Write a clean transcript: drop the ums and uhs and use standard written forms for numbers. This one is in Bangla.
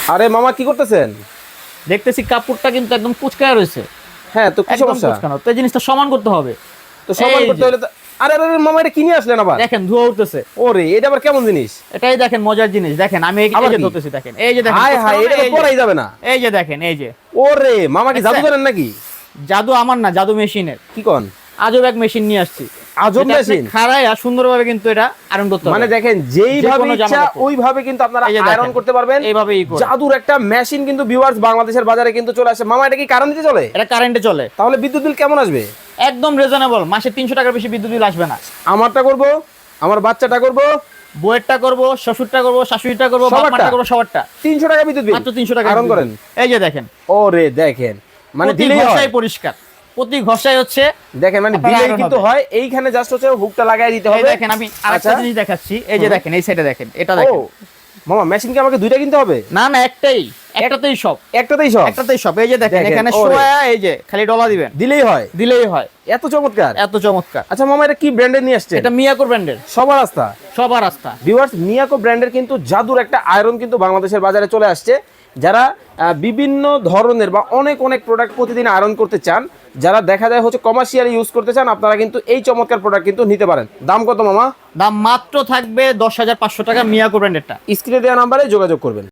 আরে মামা কি করতেছেন? দেখতেছি কাপড়টা কিন্তু একদম কুচকায় রয়েছে। হ্যাঁ তো কি একদম সমস্যা? কুচকানো, তো এই জিনিসটা সমান করতে হবে। তো সমান এই করতে যে, হলে তো আরে আরে আরে, মামা এটা কিনে আসলেন আবার? দেখেন ধোয়া উঠতেছে। ওরে এটা আবার কেমন জিনিস? এটাই দেখেন মজার জিনিস, দেখেন আমি এই আবার যে কি? ধরতেছি, দেখেন এই যে দেখেন হায় হায়, কুচকানো এটা না, তো এই যে- পরাই যাবে না। এই যে দেখেন, এই যে ওরে মামা কি জাদু দেখছেন? করেন নাকি? জাদু আমার না, জাদু মেশিনের। কি কোন? আজব এক মেশিন নিয়ে আসছি। আজব মেশিন? খাড়াইয়া সুন্দরভাবে কিন্তু এটা আয়রন করতে হবে। মানে দেখেন যেইভাবে যেকোনো জামা ইচ্ছা কাপড়। ওইভাবে কিন্তু আপনারা এই যে দেখেন, আয়রন করতে পারবেন। এইভাবেই করে। জাদুর একটা মেশিন কিন্তু ভিউয়ার্স বাংলাদেশের বাজারে কিন্তু চলে আসে। মামা এটা কি কারেন্ট দিয়ে চলে? এটা কারেন্টে চলে। তাহলে বিদ্যুৎ বিল কেমন আসবে? একদম রিজনেবল, মাসে 300 টাকার বেশি বিদ্যুৎ বিল আসবে না। আমারটা করব, আমার বাচ্চাটা করব, বউয়েরটা করব, শ্বশুরটা করব, শাশুড়িটা করব, সবারটা? বাপমারটা করব, সবারটা। 300 টাকা বিদ্যুৎ বিল মাত্র 300 টাকা আয়রন বিদ্যুৎ করেন। বিল। এই যে দেখেন, ওরে দেখেন, মানে প্রতি দিলেই হয়। ঘষায় পরিষ্কার, প্রতি ঘষায় হচ্ছে। দেখেন মানে আপনার দিলেই iron কিন্তু হবে। হয়। এইখানে জাস্ট হচ্ছে হুকটা লাগাই দিতে এই হবে। দেখেন আমি আরেকটা আচ্ছা। জিনিস দেখাচ্ছি, এই যে দেখেন এই সাইডে দেখেন, এটা ও দেখেন। মামা মেশিন কি আমাকে দুইটা কিনতে হবে? না না, একটাই, একটাতেই সব, একটাতেই সব? একটাতেই সব। এই যে দেখেন দেখেন, এখানে ওরে। সোয়া, এই যে খালি ডলা দিবেন, দিলেই হয়? দিলেই হয়। এত চমৎকার! এত চমৎকার। আচ্ছা মামা এটা কি ব্র্যান্ডের নিয়ে আসছে? এটা মিয়াকো ব্র্যান্ডের, সবার আস্থা। সবার আস্থা। ভিউয়ার্স মিয়াকো ব্র্যান্ডের কিন্তু জাদুর একটা আয়রন কিন্তু বাংলাদেশের বাজারে চলে আসছে। যারা বিভিন্ন ধরনের বা অনেক অনেক প্রোডাক্ট প্রতিদিন আয়রন করতে চান, যারা দেখা যায় হচ্ছে কমার্শিয়ালি ইউজ করতে চান, আপনারা কিন্তু এই চমৎকার প্রোডাক্ট কিন্তু নিতে পারেন। দাম কত মামা? দাম মাত্র থাকবে 10,500 টাকা, মিয়াকো ব্র্যান্ডেরটা। স্ক্রিনে দেওয়া নাম্বারে যোগাযোগ করবেন।